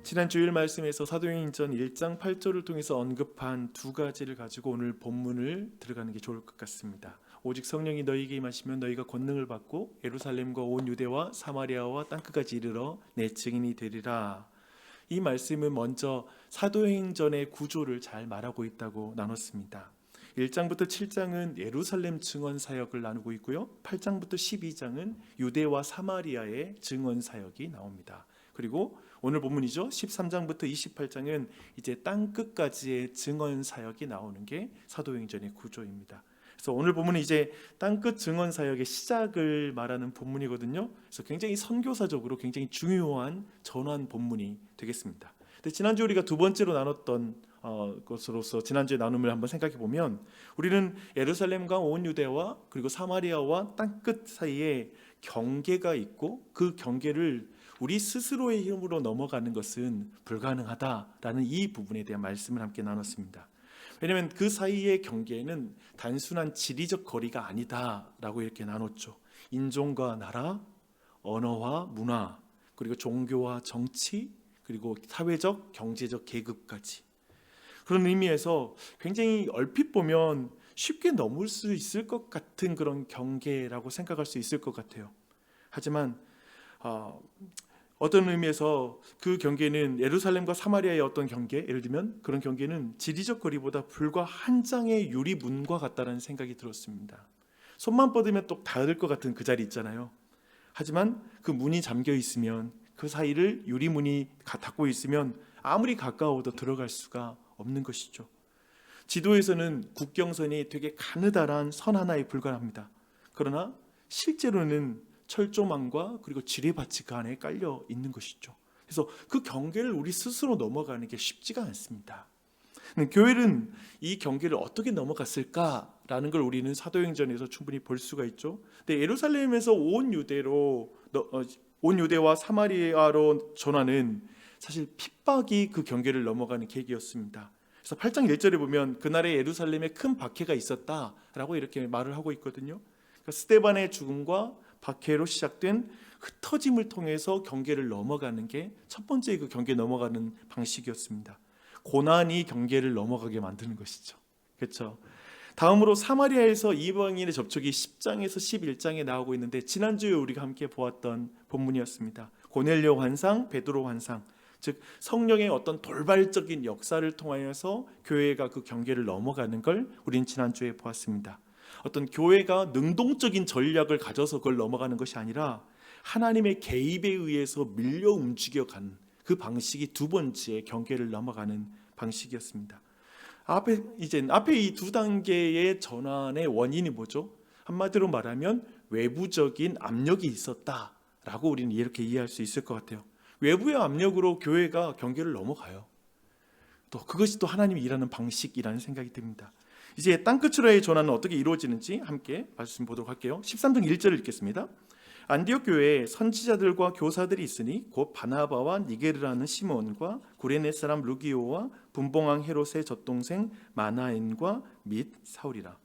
지난 주일 말씀에서 사도행전 1장 8절을 통해서 언급한 두 가지를 가지고 오늘 본문을 들어가는 게 좋을 것 같습니다. 오직 성령이 너희에게 임하시면 너희가 권능을 받고 예루살렘과 온 유대와 사마리아와 땅끝까지 이르러 내 증인이 되리라. 이 말씀은 먼저 사도행전의 구조를 잘 말하고 있다고 나눴습니다. 1장부터 7장은 예루살렘 증언 사역을 나누고 있고요. 8장부터 12장은 유대와 사마리아의 증언 사역이 나옵니다. 그리고 오늘 본문이죠. 13장부터 28장은 이제 땅 끝까지의 증언 사역이 나오는 게 사도행전의 구조입니다. 그래서 오늘 본문은 이제 땅끝 증언 사역의 시작을 말하는 본문이거든요. 그래서 굉장히 선교사적으로 굉장히 중요한 전환 본문이 되겠습니다. 근데 지난주 우리가 두 번째로 나눴던 것으로서 지난주에 나눔을 한번 생각해 보면 우리는 예루살렘과 온 유대와 그리고 사마리아와 땅끝 사이에 경계가 있고 그 경계를 우리 스스로의 힘으로 넘어가는 것은 불가능하다라는 이 부분에 대한 말씀을 함께 나눴습니다. 왜냐하면 그 사이의 경계는 단순한 지리적 거리가 아니다라고 이렇게 나눴죠. 인종과 나라, 언어와 문화, 그리고 종교와 정치, 그리고 사회적, 경제적 계급까지. 그런 의미에서 굉장히 얼핏 보면 쉽게 넘을 수 있을 것 같은 그런 경계라고 생각할 수 있을 것 같아요. 하지만 어떤 의미에서 그 경계는 예루살렘과 사마리아의 어떤 경계, 예를 들면 그런 경계는 지리적 거리보다 불과 한 장의 유리문과 같다는 생각이 들었습니다. 손만 뻗으면 또 닿을 것 같은 그 자리 있잖아요. 하지만 그 문이 잠겨 있으면 그 사이를 유리문이 닫고 있으면 아무리 가까워도 들어갈 수가 없는 것이죠. 지도에서는 국경선이 되게 가느다란 선 하나에 불과합니다. 그러나 실제로는 철조망과 그리고 지뢰밭이 그 안에 깔려 있는 것이죠. 그래서 그 경계를 우리 스스로 넘어가는 게 쉽지가 않습니다. 교회는 이 경계를 어떻게 넘어갔을까라는 걸 우리는 사도행전에서 충분히 볼 수가 있죠. 근데 예루살렘에서 온 유대와 사마리아로 전환은 사실 핍박이 그 경계를 넘어가는 계기였습니다. 그래서 8장 1절에 보면 그날에 예루살렘에 큰 박해가 있었다라고 이렇게 말을 하고 있거든요. 그러니까 스데반의 죽음과 박해로 시작된 흩어짐을 통해서 경계를 넘어가는 게 첫 번째 그 경계 넘어가는 방식이었습니다. 고난이 경계를 넘어가게 만드는 것이죠. 그렇죠? 다음으로 사마리아에서 이방인의 접촉이 10장에서 11장에 나오고 있는데 지난주에 우리가 함께 보았던 본문이었습니다. 고넬료 환상, 베드로 환상, 즉 성령의 어떤 돌발적인 역사를 통하여서 교회가 그 경계를 넘어가는 걸 우리는 지난주에 보았습니다. 어떤 교회가 능동적인 전략을 가져서 그걸 넘어가는 것이 아니라 하나님의 개입에 의해서 밀려 움직여가는 그 방식이 두 번째 경계를 넘어가는 방식이었습니다. 앞에 이 두 단계의 전환의 원인이 뭐죠? 한마디로 말하면 외부적인 압력이 있었다라고 우리는 이렇게 이해할 수 있을 것 같아요. 외부의 압력으로 교회가 경계를 넘어가요. 또 그것이 또 하나님이 일하는 방식이라는 생각이 듭니다. 이제 땅끝으로의 전환은 어떻게 이루어지는지 함께 말씀 보도록 할게요. 13장 1절을 읽겠습니다. 안디옥 교회에 선지자들과 교사들이 있으니 곧 바나바와 니게르라는 시몬과 구레네 사람 루기오와 분봉왕 헤롯의 젖동생 마나엔과 및 사울이라.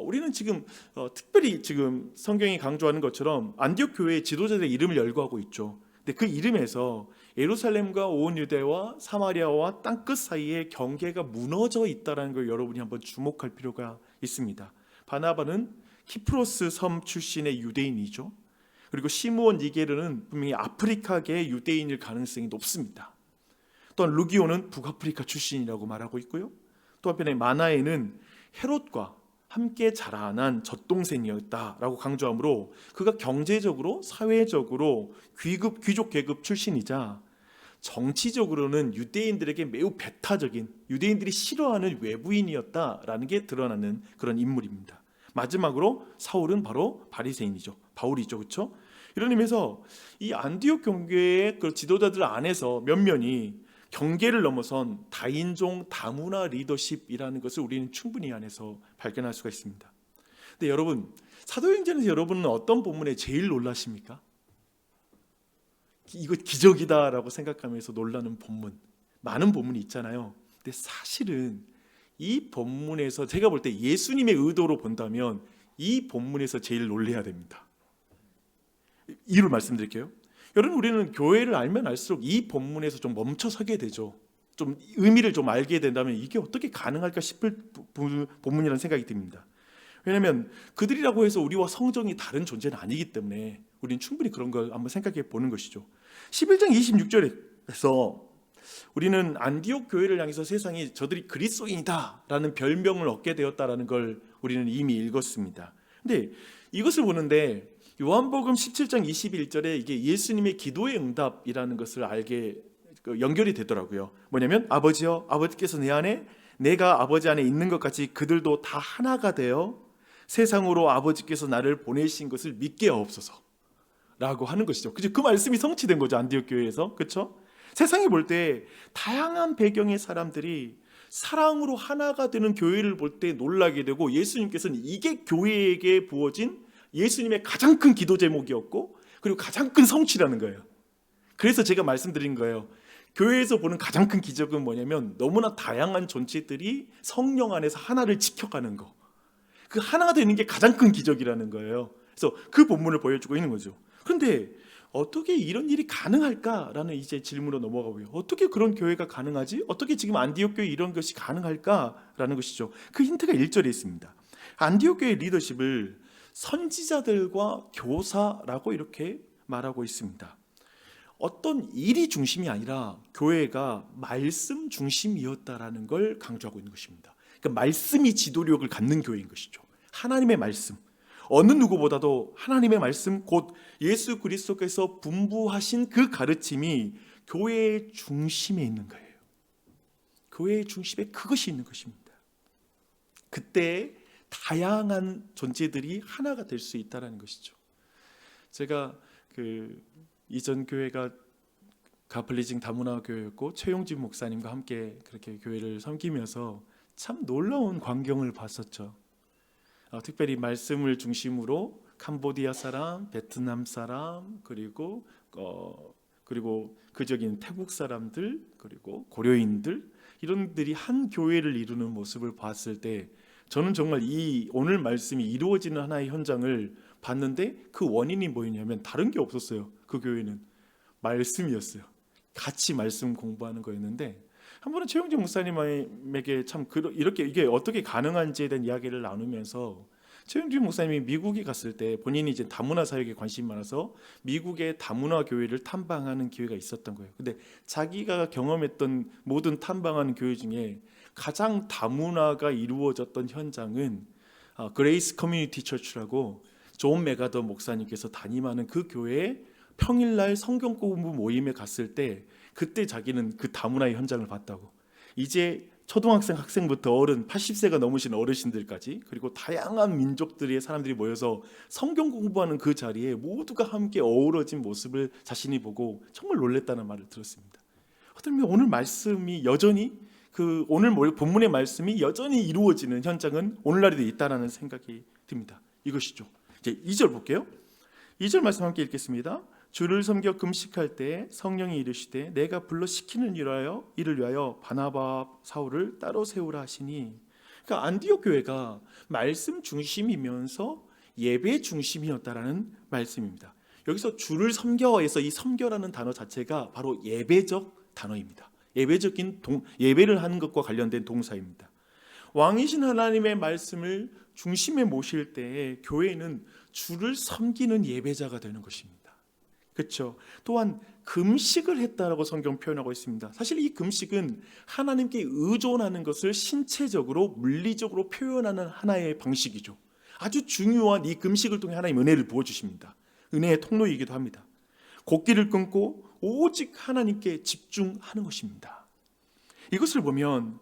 우리는 지금 특별히 지금 성경이 강조하는 것처럼 안디옥 교회의 지도자들의 이름을 열거하고 있죠. 근데 그 이름에서 예루살렘과 온 유대와 사마리아와 땅끝 사이에 경계가 무너져 있다는 걸 여러분이 한번 주목할 필요가 있습니다. 바나바는 키프로스 섬 출신의 유대인이죠. 그리고 시므온 니게르는 분명히 아프리카계 유대인일 가능성이 높습니다. 또한 루기오는 북아프리카 출신이라고 말하고 있고요. 또 한편에 마나에는 헤롯과 함께 자라난 젖동생이었다라고 강조하므로 그가 경제적으로 사회적으로 귀족 계급 출신이자 정치적으로는 유대인들에게 매우 배타적인 유대인들이 싫어하는 외부인이었다라는 게 드러나는 그런 인물입니다. 마지막으로 사울은 바로 바리새인이죠. 바울이죠. 그렇죠? 이런 의미에서 이 안디옥 교회의 그 지도자들 안에서 몇몇이 경계를 넘어선 다인종 다문화 리더십이라는 것을 우리는 충분히 안에서 발견할 수가 있습니다. 근데 여러분, 사도행전에서 여러분은 어떤 본문에 제일 놀라십니까? 이거 기적이다라고 생각하면서 놀라는 본문, 많은 본문이 있잖아요. 근데 사실은 이 본문에서 제가 볼 때 예수님의 의도로 본다면 이 본문에서 제일 놀라야 됩니다. 이유를 말씀드릴게요. 여러분, 우리는 교회를 알면 알수록 이 본문에서 좀 멈춰 서게 되죠. 좀 의미를 좀 알게 된다면 이게 어떻게 가능할까 싶을 본문이라는 생각이 듭니다. 왜냐하면 그들이라고 해서 우리와 성정이 다른 존재는 아니기 때문에 우리는 충분히 그런 걸 한번 생각해 보는 것이죠. 11장 26절에서 우리는 안디옥 교회를 향해서 세상이 저들이 그리스도인이다라는 별명을 얻게 되었다라는 걸 우리는 이미 읽었습니다. 근데 이것을 보는데 요한복음 17장 21절에 이게 예수님의 기도의 응답이라는 것을 알게 연결이 되더라고요. 뭐냐면 아버지여, 아버지께서 내 안에 내가 아버지 안에 있는 것 같이 그들도 다 하나가 되어 세상으로 아버지께서 나를 보내신 것을 믿게 하옵소서 라고 하는 것이죠. 그 말씀이 성취된 거죠. 안디옥 교회에서. 그렇죠? 세상이 볼 때 다양한 배경의 사람들이 사랑으로 하나가 되는 교회를 볼 때 놀라게 되고, 예수님께서는 이게 교회에게 부어진 예수님의 가장 큰 기도 제목이었고 그리고 가장 큰 성취라는 거예요. 그래서 제가 말씀드린 거예요. 교회에서 보는 가장 큰 기적은 뭐냐면 너무나 다양한 존재들이 성령 안에서 하나를 지켜가는 거, 그 하나가 되는 게 가장 큰 기적이라는 거예요. 그래서 그 본문을 보여주고 있는 거죠. 그런데 어떻게 이런 일이 가능할까라는 이제 질문으로 넘어가고요. 어떻게 그런 교회가 가능하지? 어떻게 지금 안디옥 교회 이런 것이 가능할까라는 것이죠. 그 힌트가 1절에 있습니다. 안디옥 교회 리더십을 선지자들과 교사라고 이렇게 말하고 있습니다. 어떤 일이 중심이 아니라 교회가 말씀 중심이었다라는 걸 강조하고 있는 것입니다. 그러니까 말씀이 지도력을 갖는 교회인 것이죠. 하나님의 말씀, 어느 누구보다도 하나님의 말씀, 곧 예수 그리스도께서 분부하신 그 가르침이 교회의 중심에 있는 거예요. 교회의 중심에 그것이 있는 것입니다. 그때 다양한 존재들이 하나가 될 수 있다는 것이죠. 제가 이전 교회가 가플리징 다문화 교회였고 최용진 목사님과 함께 그렇게 교회를 섬기면서 참 놀라운 광경을 봤었죠. 특별히 말씀을 중심으로 캄보디아 사람, 베트남 사람, 그리고 그적인 태국 사람들, 그리고 고려인들, 이런들이 한 교회를 이루는 모습을 봤을 때 저는 정말 이 오늘 말씀이 이루어지는 하나의 현장을 봤는데, 그 원인이 뭐였냐면 다른 게 없었어요. 그 교회는 말씀이었어요. 같이 말씀 공부하는 거였는데, 한 번은 최용진 목사님에게 참 이렇게 이게 어떻게 가능한지에 대한 이야기를 나누면서, 최용진 목사님이 미국에 갔을 때 본인이 이제 다문화 사역에 관심이 많아서 미국의 다문화 교회를 탐방하는 기회가 있었던 거예요. 근데 자기가 경험했던 모든 탐방하는 교회 중에 가장 다문화가 이루어졌던 현장은 그레이스 커뮤니티 처치라고 존 메가더 목사님께서 담임하는 그 교회에 평일날 성경 공부 모임에 갔을 때, 그때 자기는 그 다문화의 현장을 봤다고. 이제 초등학생, 학생부터 어른, 80세가 넘으신 어르신들까지, 그리고 다양한 민족들의 사람들이 모여서 성경 공부하는 그 자리에 모두가 함께 어우러진 모습을 자신이 보고 정말 놀랬다는 말을 들었습니다. 어쩌면 오늘 말씀이 여전히 오늘 본문의 말씀이 여전히 이루어지는 현장은 오늘날에도 있다라는 생각이 듭니다. 이것이죠. 이제 2절 볼게요. 2절 말씀 함께 읽겠습니다. 주를 섬겨 금식할 때 성령이 이르시되 내가 불러 시키는 이를 위하여 바나바와 사울을 따로 세우라 하시니. 그러니까 안디옥 교회가 말씀 중심이면서 예배 중심이었다라는 말씀입니다. 여기서 주를 섬겨에서 이 섬겨라는 단어 자체가 바로 예배적 단어입니다. 예배적인 예배를 하는 것과 관련된 동사입니다. 왕이신 하나님의 말씀을 중심에 모실 때에 교회는 주를 섬기는 예배자가 되는 것입니다. 그렇죠. 또한 금식을 했다라고 성경 표현하고 있습니다. 사실 이 금식은 하나님께 의존하는 것을 신체적으로 물리적으로 표현하는 하나의 방식이죠. 아주 중요한 이 금식을 통해 하나님 은혜를 부어주십니다. 은혜의 통로이기도 합니다. 곡기를 끊고 오직 하나님께 집중하는 것입니다. 이것을 보면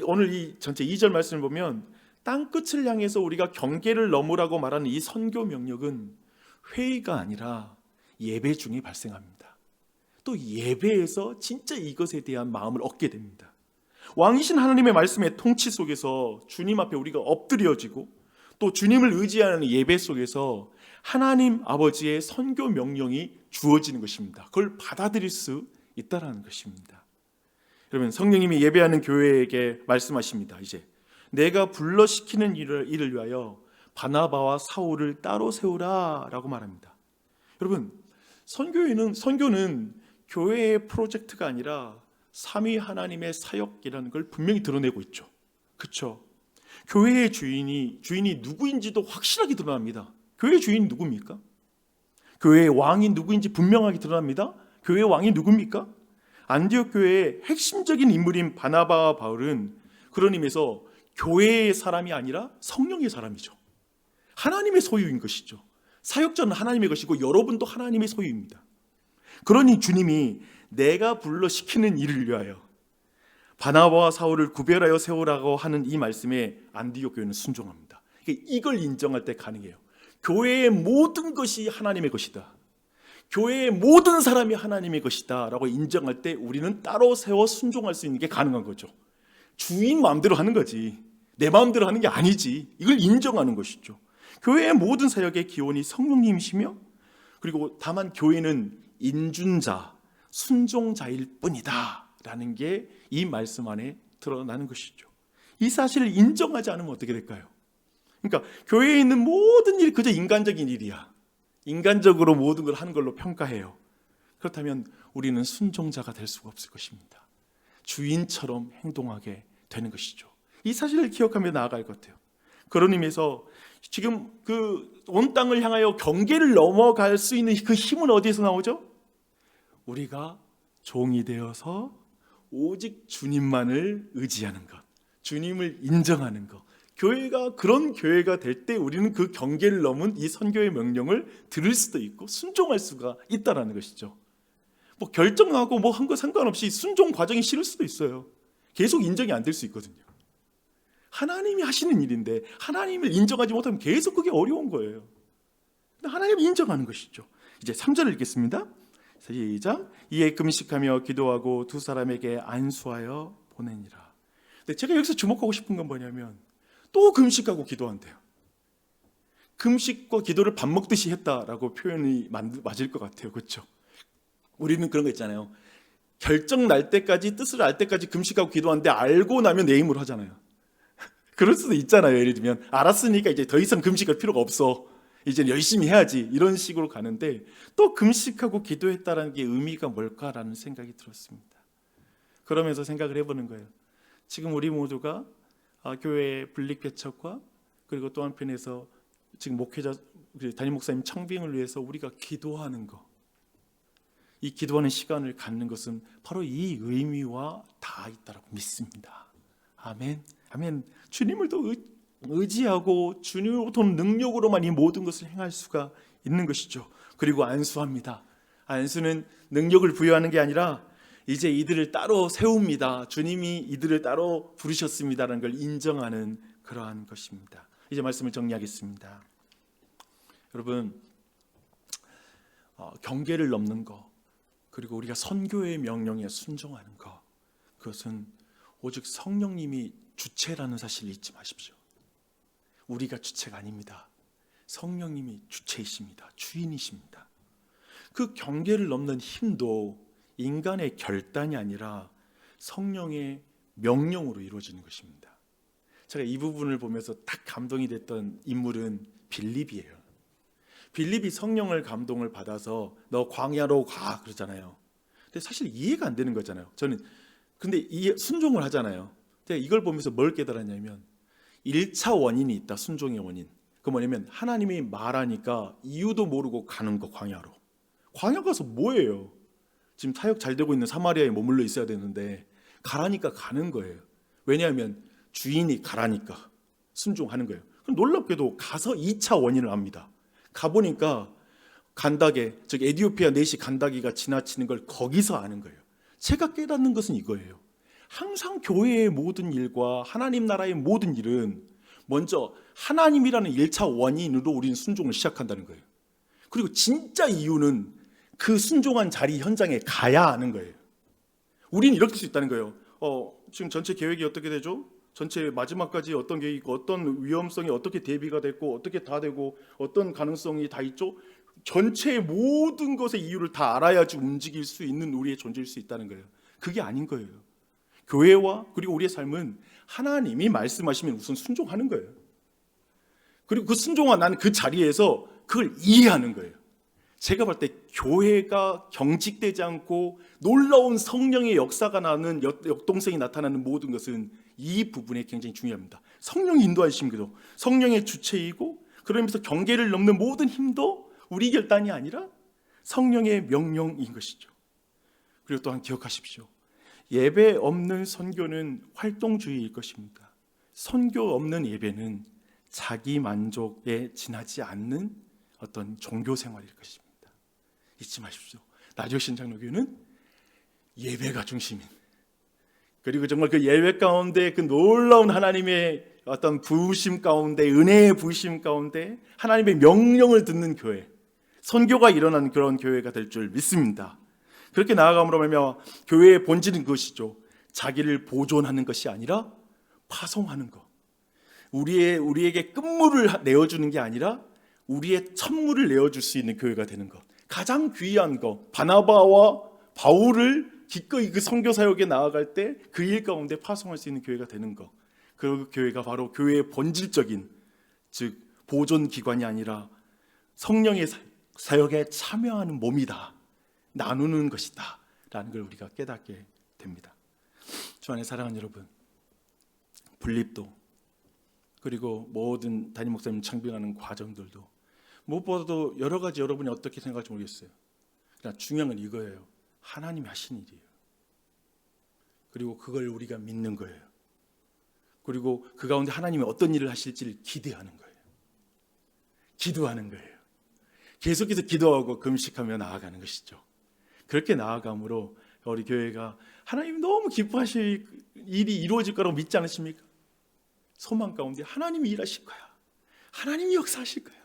오늘 이 전체 2절 말씀을 보면 땅끝을 향해서 우리가 경계를 넘으라고 말하는 이 선교 명령은 회의가 아니라 예배 중에 발생합니다. 또 예배에서 진짜 이것에 대한 마음을 얻게 됩니다. 왕이신 하나님의 말씀의 통치 속에서 주님 앞에 우리가 엎드려지고 또 주님을 의지하는 예배 속에서 하나님 아버지의 선교 명령이 주어지는 것입니다. 그걸 받아들일 수 있다는 것입니다. 여러분, 성령님이 예배하는 교회에게 말씀하십니다. 이제 내가 불러 시키는 일을 위하여 바나바와 사울을 따로 세우라 라고 말합니다. 여러분, 선교는 교회의 프로젝트가 아니라 삼위 하나님의 사역이라는 걸 분명히 드러내고 있죠. 그렇죠? 교회의 주인이 누구인지도 확실하게 드러납니다. 교회의 주인이 누굽니까? 교회의 왕이 누구인지 분명하게 드러납니다. 교회의 왕이 누굽니까? 안디옥 교회의 핵심적인 인물인 바나바와 바울은 그런 의미에서 교회의 사람이 아니라 성령의 사람이죠. 하나님의 소유인 것이죠. 사역자는 하나님의 것이고 여러분도 하나님의 소유입니다. 그러니 주님이 내가 불러 시키는 일을 위하여 바나바와 사울을 구별하여 세우라고 하는 이 말씀에 안디옥 교회는 순종합니다. 이걸 인정할 때 가능해요. 교회의 모든 것이 하나님의 것이다. 교회의 모든 사람이 하나님의 것이다 라고 인정할 때 우리는 따로 세워 순종할 수 있는 게 가능한 거죠. 주인 마음대로 하는 거지 내 마음대로 하는 게 아니지. 이걸 인정하는 것이죠. 교회의 모든 사역의 기원이 성령님이시며 그리고 다만 교회는 인준자, 순종자일 뿐이다 라는 게 이 말씀 안에 드러나는 것이죠. 이 사실을 인정하지 않으면 어떻게 될까요? 그러니까 교회에 있는 모든 일이 그저 인간적인 일이야. 인간적으로 모든 걸 하는 걸로 평가해요. 그렇다면 우리는 순종자가 될 수가 없을 것입니다. 주인처럼 행동하게 되는 것이죠. 이 사실을 기억하며 나아갈 것 같아요. 그런 의미에서 지금 그 온 땅을 향하여 경계를 넘어갈 수 있는 그 힘은 어디에서 나오죠? 우리가 종이 되어서 오직 주님만을 의지하는 것, 주님을 인정하는 것. 교회가 그런 교회가 될 때 우리는 그 경계를 넘은 이 선교의 명령을 들을 수도 있고 순종할 수가 있다는 것이죠. 뭐 결정하고 뭐 한 거 상관없이 순종 과정이 싫을 수도 있어요. 계속 인정이 안 될 수 있거든요. 하나님이 하시는 일인데 하나님을 인정하지 못하면 계속 그게 어려운 거예요. 근데 하나님을 인정하는 것이죠. 이제 3절을 읽겠습니다. 시작. 이에 금식하며 기도하고 두 사람에게 안수하여 보내니라. 근데 제가 여기서 주목하고 싶은 건 뭐냐면 또 금식하고 기도한대요. 금식과 기도를 밥 먹듯이 했다라고 표현이 맞을 것 같아요. 그렇죠? 우리는 그런 거 있잖아요. 결정 날 때까지, 뜻을 알 때까지 금식하고 기도하는데 알고 나면 내 힘으로 하잖아요. 그럴 수도 있잖아요. 예를 들면 알았으니까 이제 더 이상 금식할 필요가 없어. 이제 열심히 해야지. 이런 식으로 가는데 또 금식하고 기도했다는 게 의미가 뭘까라는 생각이 들었습니다. 그러면서 생각을 해보는 거예요. 지금 우리 모두가 교회의 분립개척과 그리고 또 한편에서 지금 목회자, 담임 목사님 청빙을 위해서 우리가 기도하는 거, 이 기도하는 시간을 갖는 것은 바로 이 의미와 다 있다고 믿습니다. 아멘. 아멘. 주님을 더 의지하고 주님으로부터 능력으로만 이 모든 것을 행할 수가 있는 것이죠. 그리고 안수합니다. 안수는 능력을 부여하는 게 아니라 이제 이들을 따로 세웁니다. 주님이 이들을 따로 부르셨습니다라는 걸 인정하는 그러한 것입니다. 이제 말씀을 정리하겠습니다. 여러분, 경계를 넘는 것, 그리고 우리가 선교의 명령에 순종하는 것, 그것은 오직 성령님이 주체라는 사실을 잊지 마십시오. 우리가 주체가 아닙니다. 성령님이 주체이십니다. 주인이십니다. 그 경계를 넘는 힘도 인간의 결단이 아니라 성령의 명령으로 이루어지는 것입니다. 제가 이 부분을 보면서 딱 감동이 됐던 인물은 빌립이에요. 빌립이 성령을 감동을 받아서 너 광야로 가 그러잖아요. 근데 사실 이해가 안 되는 거잖아요. 저는 근데 순종을 하잖아요. 제가 이걸 보면서 뭘 깨달았냐면 1차 원인이 있다. 순종의 원인. 그 뭐냐면 하나님이 말하니까 이유도 모르고 가는 거. 광야로. 광야 가서 뭐예요? 지금 사역 잘 되고 있는 사마리아에 머물러 있어야 되는데 가라니까 가는 거예요. 왜냐하면 주인이 가라니까 순종하는 거예요. 그럼 놀랍게도 가서 2차 원인을 압니다. 가보니까 간다게, 즉 에디오피아 내시 간다기가 지나치는 걸 거기서 아는 거예요. 제가 깨닫는 것은 이거예요. 항상 교회의 모든 일과 하나님 나라의 모든 일은 먼저 하나님이라는 1차 원인으로 우리는 순종을 시작한다는 거예요. 그리고 진짜 이유는 그 순종한 자리 현장에 가야 하는 거예요. 우리는 이렇게 할 수 있다는 거예요. 지금 전체 계획이 어떻게 되죠? 전체 마지막까지 어떤 계획이 있고 어떤 위험성이 어떻게 대비가 됐고 어떻게 다 되고 어떤 가능성이 다 있죠? 전체의 모든 것의 이유를 다 알아야지 움직일 수 있는 우리의 존재일 수 있다는 거예요. 그게 아닌 거예요. 교회와 그리고 우리의 삶은 하나님이 말씀하시면 우선 순종하는 거예요. 그리고 그 순종한 나는 그 자리에서 그걸 이해하는 거예요. 제가 볼 때 교회가 경직되지 않고 놀라운 성령의 역사가 나는 역동성이 나타나는 모든 것은 이 부분에 굉장히 중요합니다. 성령이 인도하심도 성령의 주체이고, 그러면서 경계를 넘는 모든 힘도 우리 결단이 아니라 성령의 명령인 것이죠. 그리고 또한 기억하십시오. 예배 없는 선교는 활동주의일 것입니다. 선교 없는 예배는 자기 만족에 지나지 않는 어떤 종교 생활일 것입니다. 잊지 마십시오. 나주의 신장로교회는 예배가 중심인, 그리고 정말 그 예배 가운데 그 놀라운 하나님의 어떤 부으심 가운데, 은혜의 부으심 가운데 하나님의 명령을 듣는 교회, 선교가 일어나는 그런 교회가 될 줄 믿습니다. 그렇게 나아감으로 말미암아 교회의 본질은 그것이죠. 자기를 보존하는 것이 아니라 파송하는 것. 우리에게 끝물을 내어주는 게 아니라 우리의 첫물을 내어줄 수 있는 교회가 되는 것. 가장 귀한 것, 바나바와 바울을 기꺼이 그 선교 사역에 나아갈 때 그 일 가운데 파송할 수 있는 교회가 되는 것. 그 교회가 바로 교회의 본질적인, 즉 보존 기관이 아니라 성령의 사역에 참여하는 몸이다, 나누는 것이다 라는 걸 우리가 깨닫게 됩니다. 주 안에 사랑하는 여러분, 분립도 그리고 모든 담임 목사님 창빙하는 과정들도 무엇보다도 여러 가지 여러분이 어떻게 생각할지 모르겠어요. 그러나 중요한 건 이거예요. 하나님이 하신 일이에요. 그리고 그걸 우리가 믿는 거예요. 그리고 그 가운데 하나님이 어떤 일을 하실지를 기대하는 거예요. 기도하는 거예요. 계속해서 기도하고 금식하며 나아가는 것이죠. 그렇게 나아감으로 우리 교회가 하나님이 너무 기뻐하실 일이 이루어질 거라고 믿지 않으십니까? 소망 가운데 하나님이 일하실 거야. 하나님이 역사하실 거야.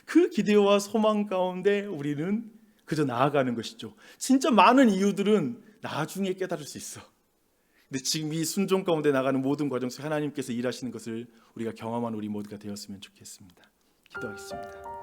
그 기대와 소망 가운데 우리는 그저 나아가는 것이죠. 진짜 많은 이유들은 나중에 깨달을 수 있어. 근데 지금 이 순종 가운데 나가는 모든 과정 속에 하나님께서 일하시는 것을 우리가 경험한 우리 모두가 되었으면 좋겠습니다. 기도하겠습니다.